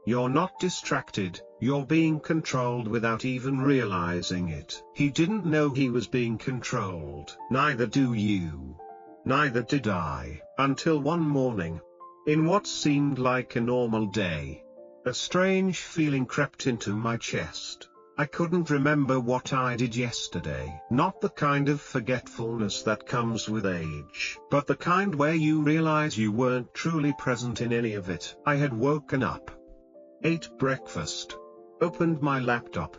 You're not distracted, you're being controlled without even realizing it. He didn't know he was being controlled. Neither do you. Neither did I, until one morning. In what seemed like a normal day, a strange feeling crept into my chest. I couldn't remember what I did yesterday. Not the kind of forgetfulness that comes with age, but the kind where you realize you weren't truly present in any of it. I had woken up, ate breakfast, opened my laptop,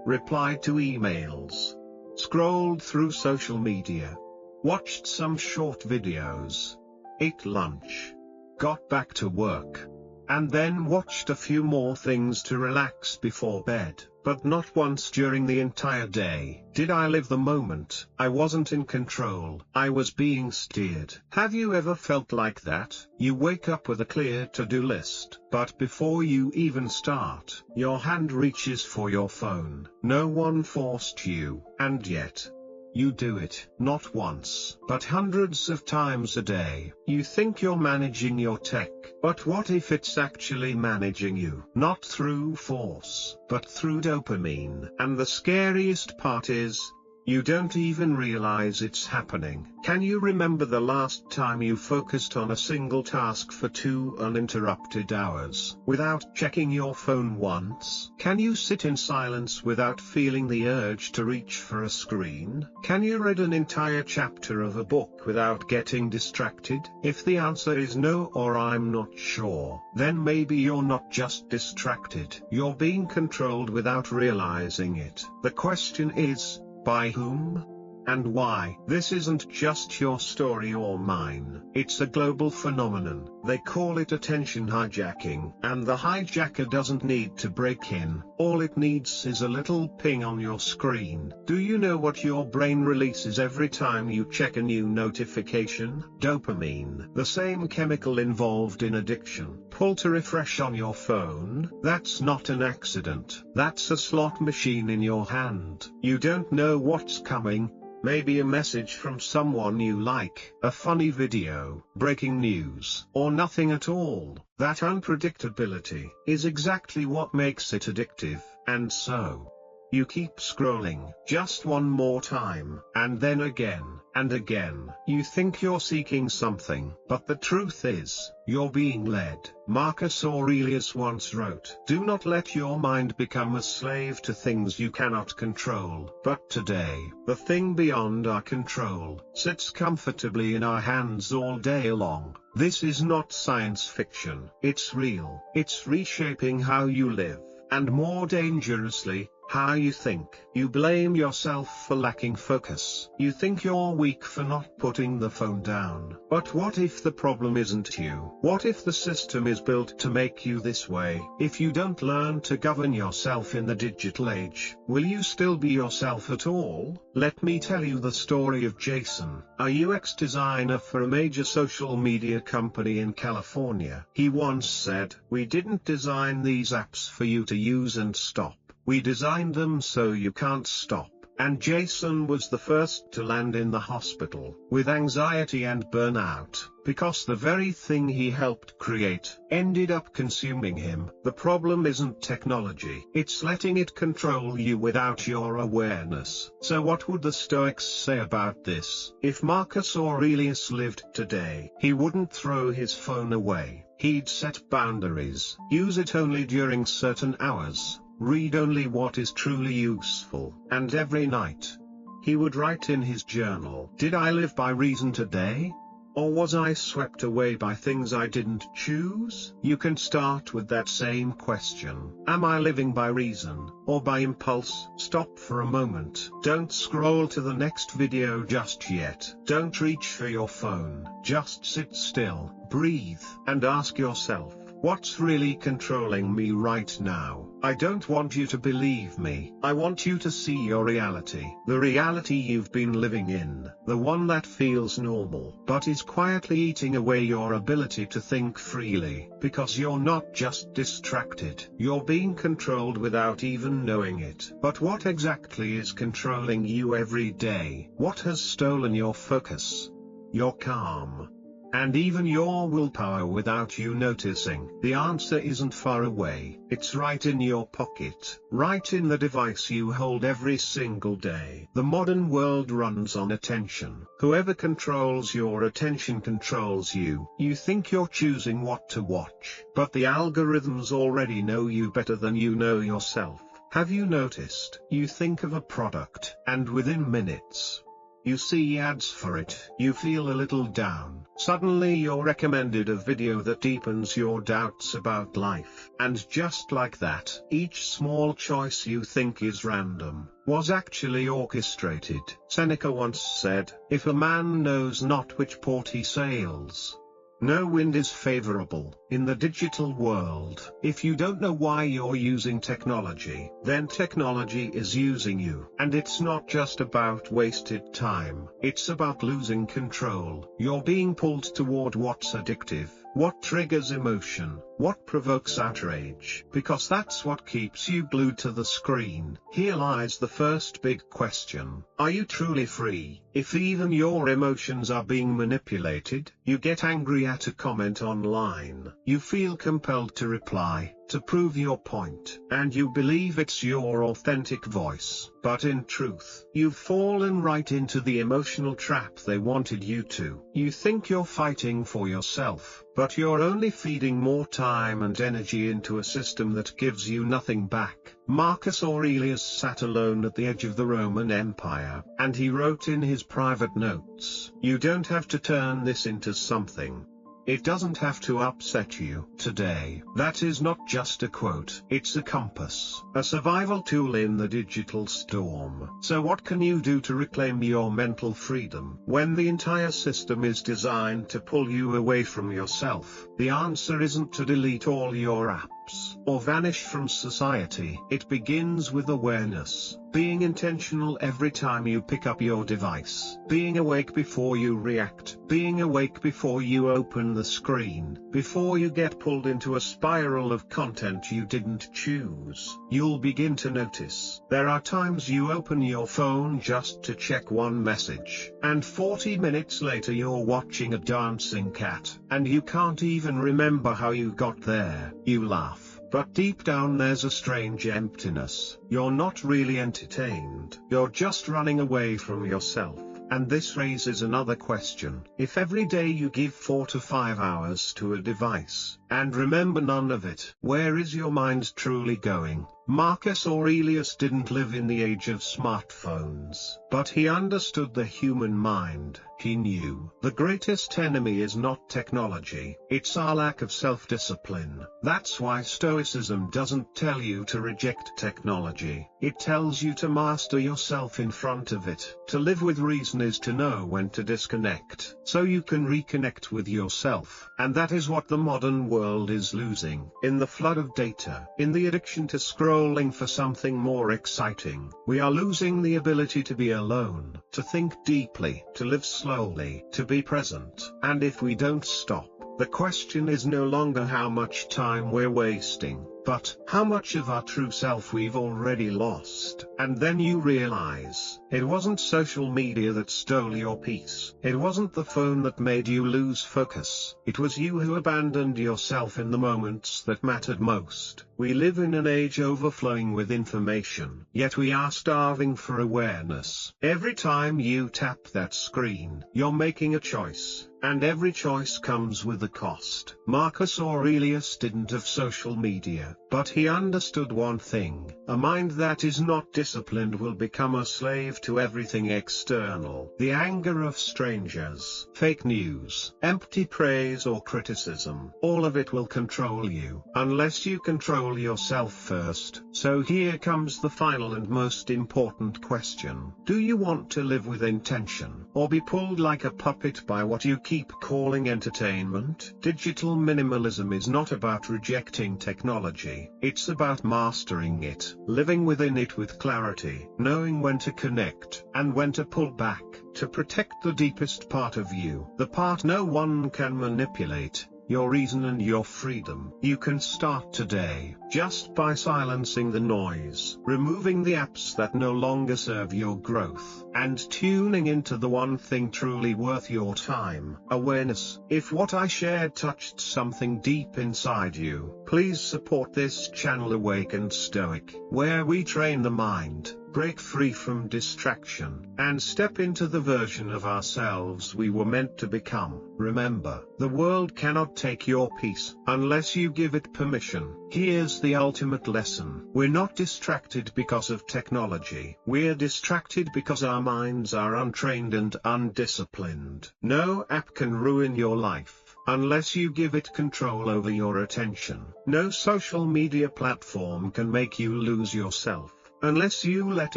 replied to emails, scrolled through social media, watched some short videos, ate lunch, got back to work, and then watched a few more things to relax before bed. But not once during the entire day did I live the moment. I wasn't in control. I was being steered. Have you ever felt like that? You wake up with a clear to-do list, but before you even start, your hand reaches for your phone. No one forced you, and yet, you do it, not once, but hundreds of times a day. You think you're managing your tech, but what if it's actually managing you? Not through force, but through dopamine. And the scariest part is, you don't even realize it's happening. Can you remember the last time you focused on a single task for 2 uninterrupted hours, without checking your phone once? Can you sit in silence without feeling the urge to reach for a screen? Can you read an entire chapter of a book without getting distracted? If the answer is no or I'm not sure, then maybe you're not just distracted. You're being controlled without realizing it. The question is, by whom? And why? This isn't just your story or mine. It's a global phenomenon. They call it attention hijacking. And the hijacker doesn't need to break in. All it needs is a little ping on your screen. Do you know what your brain releases every time you check a new notification? Dopamine. The same chemical involved in addiction. Pull to refresh on your phone. That's not an accident. That's a slot machine in your hand. You don't know what's coming. Maybe a message from someone you like, a funny video, breaking news, or nothing at all. That unpredictability is exactly what makes it addictive, and so, you keep scrolling, just one more time, and then again, and again. You think you're seeking something, but the truth is, you're being led. Marcus Aurelius once wrote, "Do not let your mind become a slave to things you cannot control." But today, the thing beyond our control, sits comfortably in our hands all day long. This is not science fiction. It's real. It's reshaping how you live, and more dangerously, how you think. You blame yourself for lacking focus. You think you're weak for not putting the phone down. But what if the problem isn't you? What if the system is built to make you this way? If you don't learn to govern yourself in the digital age, will you still be yourself at all? Let me tell you the story of Jason, a UX designer for a major social media company in California. He once said, "We didn't design these apps for you to use and stop. We designed them so you can't stop." And Jason was the first to land in the hospital with anxiety and burnout, because the very thing he helped create ended up consuming him. The problem isn't technology, it's letting it control you without your awareness. So what would the Stoics say about this? If Marcus Aurelius lived today, he wouldn't throw his phone away. He'd set boundaries, use it only during certain hours, read only what is truly useful, and every night, he would write in his journal, "Did I live by reason today? Or was I swept away by things I didn't choose?" You can start with that same question. Am I living by reason, or by impulse? Stop for a moment. Don't scroll to the next video just yet. Don't reach for your phone. Just sit still, breathe, and ask yourself, what's really controlling me right now? I don't want you to believe me. I want you to see your reality. The reality you've been living in. The one that feels normal, but is quietly eating away your ability to think freely. Because you're not just distracted. You're being controlled without even knowing it. But what exactly is controlling you every day? What has stolen your focus? Your calm? and even your willpower without you noticing. The answer isn't far away, it's right in your pocket, right in the device you hold every single day. The modern world runs on attention. Whoever controls your attention controls you. You think you're choosing what to watch, but the algorithms already know you better than you know yourself. Have you noticed? You think of a product, and within minutes, you see ads for it. You feel a little down. Suddenly you're recommended a video that deepens your doubts about life. And just like that, each small choice you think is random, was actually orchestrated. Seneca once said, "If a man knows not which port he sails, no wind is favorable." In the digital world, if you don't know why you're using technology, then technology is using you. And it's not just about wasted time, it's about losing control. You're being pulled toward what's addictive, what triggers emotion, what provokes outrage, because that's what keeps you glued to the screen. Here lies the first big question. Are you truly free? If even your emotions are being manipulated, you get angry at a comment online. You feel compelled to reply, to prove your point, and you believe it's your authentic voice. But in truth, you've fallen right into the emotional trap they wanted you to. You think you're fighting for yourself, but you're only feeding more time and energy into a system that gives you nothing back. Marcus Aurelius sat alone at the edge of the Roman Empire, and he wrote in his private notes, "You don't have to turn this into something. It doesn't have to upset you today." That is not just a quote, it's a compass, a survival tool in the digital storm. So what can you do to reclaim your mental freedom when the entire system is designed to pull you away from yourself? The answer isn't to delete all your apps or vanish from society. It begins with awareness, being intentional every time you pick up your device, being awake before you react, being awake before you open the screen, before you get pulled into a spiral of content you didn't choose. You'll begin to notice there are times you open your phone just to check one message, and 40 minutes later you're watching a dancing cat, and you can't even remember how you got there. You laugh, but deep down there's a strange emptiness. You're not really entertained. You're just running away from yourself. And this raises another question. If every day you give 4 to 5 hours to a device, and remember none of it, where is your mind truly going? Marcus Aurelius didn't live in the age of smartphones, but he understood the human mind. He knew the greatest enemy is not technology, it's our lack of self-discipline. That's why Stoicism doesn't tell you to reject technology, it tells you to master yourself in front of it. To live with reason is to know when to disconnect, so you can reconnect with yourself. And that is what the modern world is losing. In the flood of data, in the addiction to scrolling for something more exciting, we are losing the ability to be alone, to think deeply, to live slowly, to be present. And if we don't stop, the question is no longer how much time we're wasting, but how much of our true self we've already lost. And then you realize, it wasn't social media that stole your peace. It wasn't the phone that made you lose focus. It was you who abandoned yourself in the moments that mattered most. We live in an age overflowing with information, yet we are starving for awareness. Every time you tap that screen, you're making a choice. And every choice comes with a cost. Marcus Aurelius didn't have social media, but he understood one thing: a mind that is not disciplined will become a slave to everything external. The anger of strangers, fake news, empty praise or criticism, all of it will control you, unless you control yourself first. So here comes the final and most important question. Do you want to live with intention, or be pulled like a puppet by what you keep calling entertainment? Digital minimalism is not about rejecting technology, it's about mastering it, living within it with clarity, knowing when to connect, and when to pull back, to protect the deepest part of you, the part no one can manipulate. your reason and your freedom. You can start today, just by silencing the noise, removing the apps that no longer serve your growth, and tuning into the one thing truly worth your time: awareness. If what I shared touched something deep inside you, please support this channel Awake and Stoic, where we train the mind, break free from distraction, and step into the version of ourselves we were meant to become. Remember, the world cannot take your peace, unless you give it permission. Here's the ultimate lesson: we're not distracted because of technology. We're distracted because our minds are untrained and undisciplined. No app can ruin your life, unless you give it control over your attention. No social media platform can make you lose yourself, unless you let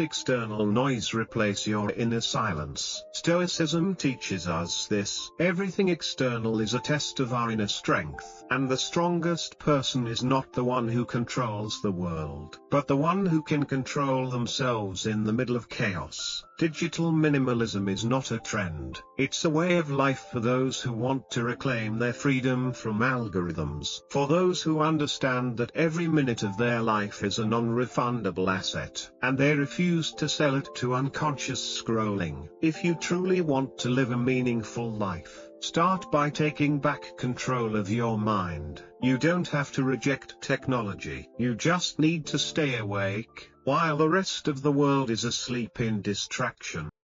external noise replace your inner silence. Stoicism teaches us this: everything external is a test of our inner strength, and the strongest person is not the one who controls the world, but the one who can control themselves in the middle of chaos. Digital minimalism is not a trend, it's a way of life for those who want to reclaim their freedom from algorithms, for those who understand that every minute of their life is a non-refundable asset, and they refuse to sell it to unconscious scrolling. If you truly want to live a meaningful life, start by taking back control of your mind. You don't have to reject technology, you just need to stay awake, while the rest of the world is asleep in distraction.